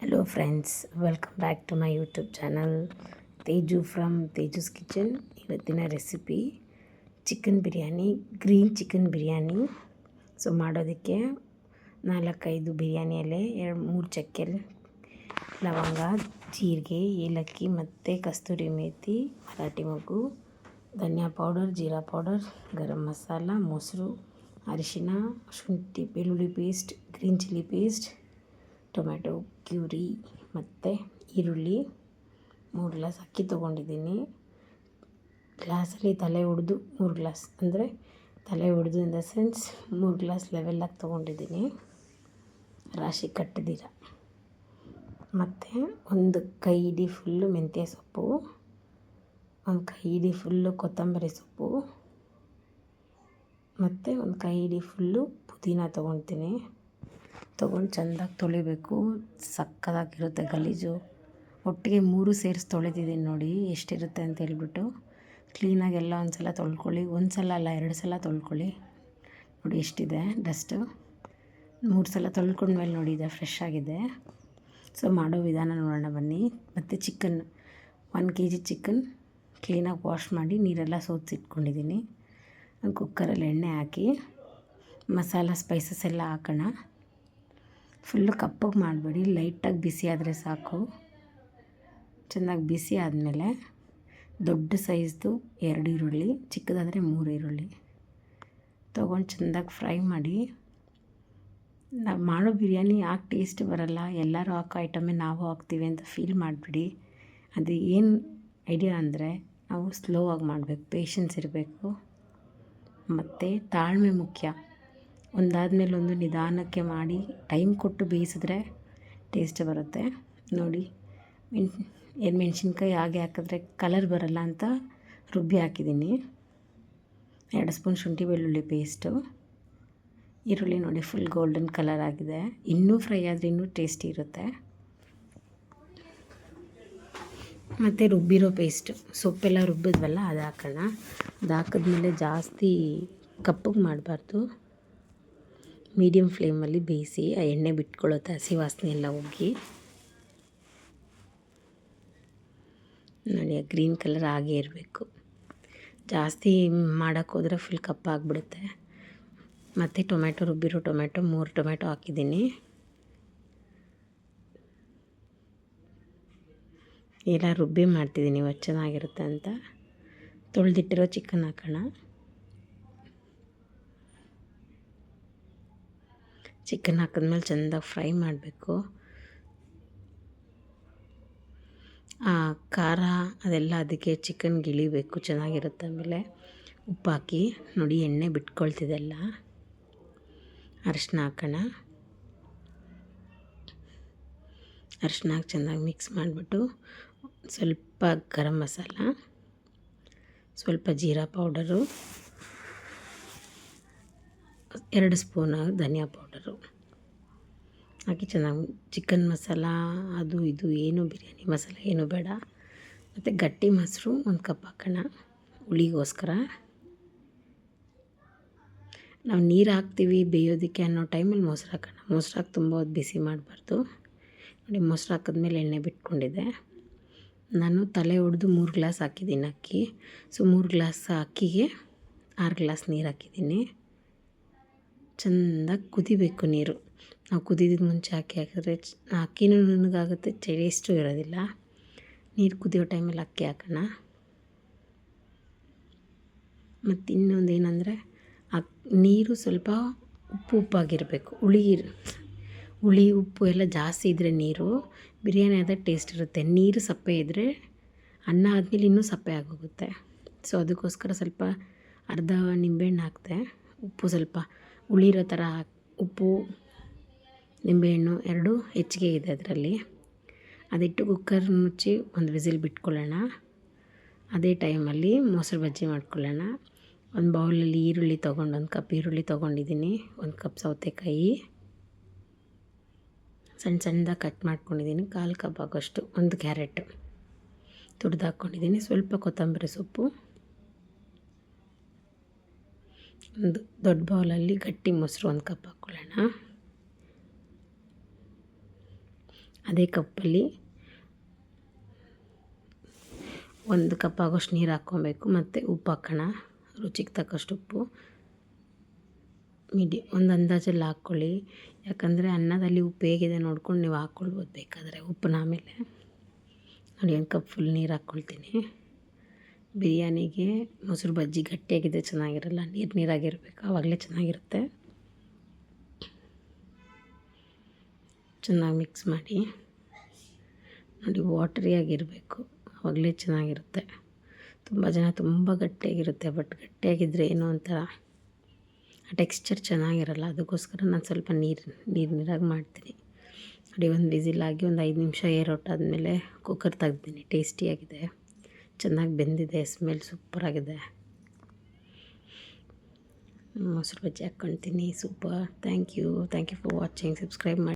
Hello friends, welcome back to my YouTube channel Teju from Teju's kitchen. ಇವತ್ತಿನ recipe chicken biryani, green chicken biryani. So ಮಾಡೋದಕ್ಕೆ 4-5 ಬಿರಿಯಾನಿ ಎಲೆ, 2-3 ಚಕ್ಕೆ, ಲವಂಗ, ಜೀರಿಗೆ, ಏಲಕ್ಕಿ ಮತ್ತು ಕಸ್ತೂರಿ ಮೇಥಿ, ಮರಾಠಿ ಮೊಗ್ಗು, ಧನಿಯಾ ಪೌಡರ್, ಜೀರಾ ಪೌಡರ್, ಗರಂ ಮಸಾಲ, ಮೊಸರು, ಅರಿಶಿನ, ಶುಂಠಿ ಬೆಳ್ಳುಳ್ಳಿ paste, green chilli paste, tomato Curie ಮತ್ತು ಈರುಳ್ಳಿ. 3 ಗ್ಲಾಸ್ ಅಕ್ಕಿ ತೊಗೊಂಡಿದ್ದೀನಿ. ಗ್ಲಾಸಲ್ಲಿ ತಲೆ ಒಡೆದು 3 ಗ್ಲಾಸ್ ಅಂದರೆ ತಲೆ ಒಡೆದು ಇನ್ ದ ಸೆನ್ಸ್ 3 ಗ್ಲಾಸ್ ಲೆವೆಲ್ಲಾಗಿ ತೊಗೊಂಡಿದ್ದೀನಿ. ರಾಶಿ ಕಟ್ಟದಿರ. ಮತ್ತು 1 ಕೈ ಹಿಡಿ ಫುಲ್ಲು ಮೆಂತ್ಯ ಸೊಪ್ಪು, 1 ಕೈ ಹಿಡಿ ಫುಲ್ಲು ಕೊತ್ತಂಬರಿ ಸೊಪ್ಪು ಮತ್ತು 1 ಕೈ ಹಿಡಿ ಫುಲ್ಲು ಪುದೀನ ತೊಗೊಳ್ತೀನಿ. ತೊಗೊಂಡು ಚೆಂದಾಗಿ ತೊಳಿಬೇಕು. ಸಕ್ಕತ್ತಾಗಿರುತ್ತೆ ಗಲೀಜು. ಒಟ್ಟಿಗೆ 3 ಸೇರಿಸಿ ತೊಳೆದಿದ್ದೀನಿ ನೋಡಿ ಎಷ್ಟಿರುತ್ತೆ ಅಂತ ಹೇಳ್ಬಿಟ್ಟು. ಕ್ಲೀನಾಗಿ ಎಲ್ಲ ಒಂದು ಸಲ ತೊಳ್ಕೊಳ್ಳಿ. ಒಂದು ಸಲ ಅಲ್ಲ 2 ಸಲ ತೊಳ್ಕೊಳ್ಳಿ. ನೋಡಿ ಎಷ್ಟಿದೆ ಡಸ್ಟು. 3 ಸಲ ತೊಳ್ಕೊಂಡ್ಮೇಲೆ ನೋಡಿ ಇದೆ ಫ್ರೆಶ್ ಆಗಿದೆ. ಸೊ ಮಾಡೋ ವಿಧಾನ ನೋಡೋಣ ಬನ್ನಿ. ಮತ್ತು ಚಿಕನ್ 1 kg ಚಿಕನ್ ಕ್ಲೀನಾಗಿ ವಾಶ್ ಮಾಡಿ ನೀರೆಲ್ಲ ಸೋಸಿಟ್ಕೊಂಡಿದ್ದೀನಿ. ಕುಕ್ಕರಲ್ಲಿ ಎಣ್ಣೆ ಹಾಕಿ ಮಸಾಲ ಸ್ಪೈಸಸ್ ಎಲ್ಲ ಹಾಕೋಣ. ಫುಲ್ಲು ಕಪ್ಪಗೆ ಮಾಡಬೇಡಿ, ಲೈಟಾಗಿ ಬಿಸಿ ಆದರೆ ಸಾಕು. ಚೆನ್ನಾಗಿ ಬಿಸಿ ಆದಮೇಲೆ ದೊಡ್ಡ ಸೈಜ್ದು 2 ಈರುಳ್ಳಿ, ಚಿಕ್ಕದಾದರೆ 3 ಈರುಳ್ಳಿ ತೊಗೊಂಡು ಚೆಂದಾಗಿ ಫ್ರೈ ಮಾಡಿ. ನಾವು ಮಾಡೋ ಬಿರಿಯಾನಿ ಯಾಕೆ ಟೇಸ್ಟ್ ಬರೋಲ್ಲ, ಎಲ್ಲರೂ ಹಾಕೋ ಐಟಮೇ ನಾವು ಹಾಕ್ತೀವಿ ಅಂತ ಫೀಲ್ ಮಾಡಿಬಿಡಿ. ಅದು ಏನು ಐಡಿಯಾ ಅಂದರೆ ನಾವು ಸ್ಲೋ ಆಗಿ ಮಾಡಬೇಕು, ಪೇಷನ್ಸ್ ಇರಬೇಕು ಮತ್ತು ತಾಳ್ಮೆ ಮುಖ್ಯ. ಒಂದಾದಮೇಲೆ ಒಂದು ನಿಧಾನಕ್ಕೆ ಮಾಡಿ ಟೈಮ್ ಕೊಟ್ಟು ಬೇಯಿಸಿದ್ರೆ ಟೇಸ್ಟ್ ಬರುತ್ತೆ. ನೋಡಿ ಮೆಣಸಿನ್ಕಾಯಿ ಹಾಗೆ ಹಾಕಿದ್ರೆ ಕಲರ್ ಬರೋಲ್ಲ ಅಂತ ರುಬ್ಬಿ ಹಾಕಿದ್ದೀನಿ. 2 ಸ್ಪೂನ್ ಶುಂಠಿ ಬೆಳ್ಳುಳ್ಳಿ ಪೇಸ್ಟು. ಈರುಳ್ಳಿ ನೋಡಿ ಫುಲ್ ಗೋಲ್ಡನ್ ಕಲರ್ ಆಗಿದೆ. ಇನ್ನೂ ಫ್ರೈ ಆದರೆ ಇನ್ನೂ ಟೇಸ್ಟಿ ಇರುತ್ತೆ. ಮತ್ತು ರುಬ್ಬಿರೋ ಪೇಸ್ಟು, ಸೊಪ್ಪೆಲ್ಲ ರುಬ್ಬಿದ್ವಲ್ಲ ಅದು ಹಾಕೋಣ. ಅದು ಹಾಕಿದ್ಮೇಲೆ ಜಾಸ್ತಿ ಕಪ್ಪಗೆ ಮಾಡಬಾರ್ದು, ಮೀಡಿಯಮ್ ಫ್ಲೇಮಲ್ಲಿ ಬೇಯಿಸಿ. ಆ ಎಣ್ಣೆ ಬಿಟ್ಕೊಳ್ಳುತ್ತೆ, ಹಸಿ ವಾಸನೆ ಎಲ್ಲ ಹೋಗಿ. ನೋಡಿ ಗ್ರೀನ್ ಕಲರ್ ಆಗೇ ಇರಬೇಕು. ಜಾಸ್ತಿ ಮಾಡೋಕ್ಕೋದ್ರೆ ಫುಲ್ ಕಪ್ಪಾಗಿಬಿಡುತ್ತೆ. ಮತ್ತು ಟೊಮ್ಯಾಟೊ, ರುಬ್ಬಿರೋ ಟೊಮ್ಯಾಟೊ 3 ಟೊಮ್ಯಾಟೊ ಹಾಕಿದ್ದೀನಿ. ಎಲ್ಲ ರುಬ್ಬಿ ಮಾಡ್ತಿದ್ದೀನಿ ಇವತ್ತು ಚೆನ್ನಾಗಿರುತ್ತೆ ಅಂತ. ತೊಳೆದಿಟ್ಟಿರೋ ಚಿಕನ್ ಹಾಕೋಣ. ಚಿಕನ್ ಹಾಕಿದ್ಮೇಲೆ ಚೆಂದಾಗಿ ಫ್ರೈ ಮಾಡಬೇಕು. ಖಾರ ಅದೆಲ್ಲ ಅದಕ್ಕೆ ಚಿಕನ್ಗೆ ಇಳಿಬೇಕು, ಚೆನ್ನಾಗಿರುತ್ತೆ. ಆಮೇಲೆ ಉಪ್ಪು ಹಾಕಿ ನೋಡಿ ಎಣ್ಣೆ ಬಿಟ್ಕೊಳ್ತಿದೆಲ್ಲ. ಅರಿಶಿನ ಹಾಕೋಣ. ಅರಿಶಿನ ಹಾಕಿ ಚೆನ್ನಾಗಿ ಮಿಕ್ಸ್ ಮಾಡಿಬಿಟ್ಟು ಸ್ವಲ್ಪ ಗರಂ ಮಸಾಲ, ಸ್ವಲ್ಪ ಜೀರಾ ಪೌಡರು, 2 ಸ್ಪೂನ್ ಧನಿಯಾ ಪೌಡರು ಹಾಕಿ ಚೆನ್ನಾಗಿ ಚಿಕನ್ ಮಸಾಲ ಅದು ಇದು ಏನು ಬಿರಿಯಾನಿ ಮಸಾಲ ಏನು ಬೇಡ. ಮತ್ತು ಗಟ್ಟಿ ಮೊಸರು 1 ಕಪ್ ಹಾಕೋಣ ಹುಳಿಗೋಸ್ಕರ. ನಾವು ನೀರು ಹಾಕ್ತೀವಿ ಬೇಯೋದಕ್ಕೆ ಅನ್ನೋ ಟೈಮಲ್ಲಿ ಮೊಸರು ಹಾಕೋಣ. ಮೊಸರು ಹಾಕಿ ತುಂಬ ಹೊತ್ತು ಬಿಸಿ ಮಾಡಬಾರ್ದು. ನೋಡಿ ಮೊಸರು ಹಾಕಿದ್ಮೇಲೆ ಎಣ್ಣೆ ಬಿಟ್ಕೊಂಡಿದೆ. ನಾನು ತಲೆ ಒಡೆದು 3 ಗ್ಲಾಸ್ ಹಾಕಿದ್ದೀನಿ ಅಕ್ಕಿ. ಸೊ 3 ಗ್ಲಾಸ್ ಅಕ್ಕಿಗೆ 6 ಗ್ಲಾಸ್ ನೀರು ಹಾಕಿದ್ದೀನಿ. ಚೆಂದಾಗಿ ಕುದಿಬೇಕು ನೀರು. ನಾವು ಕುದಿದಿದ್ದು ಮುಂಚೆ ಹಾಕಿದ್ರೆ ಅಕ್ಕಿನೂ ನುಣ್ಣಗಾಗುತ್ತೆ, ಟೇಸ್ಟು ಇರೋದಿಲ್ಲ. ನೀರು ಕುದಿಯೋ ಟೈಮಲ್ಲಿ ಅಕ್ಕಿ ಹಾಕೋಣ. ಮತ್ತು ಇನ್ನೊಂದು ಏನಂದರೆ ನೀರು ಸ್ವಲ್ಪ ಉಪ್ಪಾಗಿರಬೇಕು. ಹುಳಿ ಉಪ್ಪು ಎಲ್ಲ ಜಾಸ್ತಿ ಇದ್ದರೆ ನೀರು ಬಿರಿಯಾನಿ ಆದಾಗ ಟೇಸ್ಟ್ ಇರುತ್ತೆ. ನೀರು ಸಪ್ಪೆ ಇದ್ದರೆ ಅನ್ನ ಆದಮೇಲೆ ಇನ್ನೂ ಸಪ್ಪೆ ಆಗೋಗುತ್ತೆ. ಸೊ ಅದಕ್ಕೋಸ್ಕರ ಸ್ವಲ್ಪ ಅರ್ಧ ನಿಂಬೆಹಣ್ಣು ಹಾಕಿದೆ. ಉಪ್ಪು ಸ್ವಲ್ಪ ಹುಳಿರೋ ಥರ ಉಪ್ಪು ನಿಂಬೆಹಣ್ಣು 2 ಹೆಚ್ಚಿಗೆ ಇದೆ ಅದರಲ್ಲಿ. ಅದಿಟ್ಟು ಕುಕ್ಕರ್ ಮುಚ್ಚಿ 1 ವಿಸಿಲ್ ಬಿಟ್ಕೊಳ್ಳೋಣ. ಅದೇ ಟೈಮಲ್ಲಿ ಮೊಸರು ಬಜ್ಜಿ ಮಾಡ್ಕೊಳ್ಳೋಣ. ಒಂದು ಬೌಲಲ್ಲಿ ಈರುಳ್ಳಿ ತೊಗೊಂಡು 1 ಕಪ್ ಈರುಳ್ಳಿ ತೊಗೊಂಡಿದ್ದೀನಿ. 1 ಕಪ್ ಸೌತೆಕಾಯಿ ಸಣ್ಣದಾಗಿ ಕಟ್ ಮಾಡ್ಕೊಂಡಿದ್ದೀನಿ. 1/4 ಕಪ್ ಆಗೋಷ್ಟು 1 ಕ್ಯಾರೆಟ್ ತುರಿದು ಹಾಕ್ಕೊಂಡಿದ್ದೀನಿ. ಸ್ವಲ್ಪ ಕೊತ್ತಂಬರಿ ಸೊಪ್ಪು. ಒಂದು ದೊಡ್ಡ ಬೌಲಲ್ಲಿ ಗಟ್ಟಿ ಮೊಸರು 1 ಕಪ್ ಹಾಕ್ಕೊಳ್ಳೋಣ. ಅದೇ ಕಪ್ಪಲ್ಲಿ 1 ಕಪ್ ಆಗೋಷ್ಟು ನೀರು ಹಾಕ್ಕೊಬೇಕು, ಮತ್ತು ಉಪ್ಪು ಹಾಕೋಣ, ರುಚಿಗೆ ತಕ್ಕಷ್ಟು ಉಪ್ಪು. ಒಂದು ಅಂದಾಜಲ್ಲಿ ಹಾಕ್ಕೊಳ್ಳಿ, ಯಾಕಂದರೆ ಅನ್ನದಲ್ಲಿ ಉಪ್ಪು ಹೇಗಿದೆ ನೋಡ್ಕೊಂಡು ನೀವು ಹಾಕ್ಕೊಳ್ಬೋದು ಬೇಕಾದರೆ ಉಪ್ಪನ್ನ. ಆಮೇಲೆ ನೋಡಿ 1 ಕಪ್ ಫುಲ್ ನೀರು ಹಾಕ್ಕೊಳ್ತೀನಿ. ಬಿರಿಯಾನಿಗೆ ಮೊಸರು ಬಜ್ಜಿ ಗಟ್ಟಿಯಾಗಿದೆ ಚೆನ್ನಾಗಿರಲ್ಲ, ನೀರಾಗಿರಬೇಕು, ಆವಾಗಲೇ ಚೆನ್ನಾಗಿರುತ್ತೆ. ಚೆನ್ನಾಗಿ ಮಿಕ್ಸ್ ಮಾಡಿ. ನೋಡಿ ವಾಟರಿಯಾಗಿರಬೇಕು, ಆವಾಗಲೇ ಚೆನ್ನಾಗಿರುತ್ತೆ. ತುಂಬ ಜನ ತುಂಬ ಗಟ್ಟಿಯಾಗಿರುತ್ತೆ, ಬಟ್ ಗಟ್ಟಿಯಾಗಿದ್ದರೆ ಏನೋ ಒಂಥರ ಟೆಕ್ಸ್ಚರ್ ಚೆನ್ನಾಗಿರಲ್ಲ. ಅದಕ್ಕೋಸ್ಕರ ನಾನು ಸ್ವಲ್ಪ ನೀರಾಗಿ ಮಾಡ್ತೀನಿ. ನೋಡಿ ಒಂದು ವಿಸಿಲಾಗಿ ಒಂದು 5 ನಿಮಿಷ ಏರ್ ಆದಮೇಲೆ ಕುಕ್ಕರ್ ತೆಗ್ದಿನಿ. ಟೇಸ್ಟಿಯಾಗಿದೆ, ಚೆನ್ನಾಗಿ ಬೆಂದಿದೆ, ಸ್ಮೆಲ್ ಸೂಪರಾಗಿದೆ. ಮೊಸರು ಬಜ್ಜಿ ಹಾಕ್ಕೊಳ್ತೀನಿ. Super. Thank you for watching. Subscribe ಮಾಡಿ.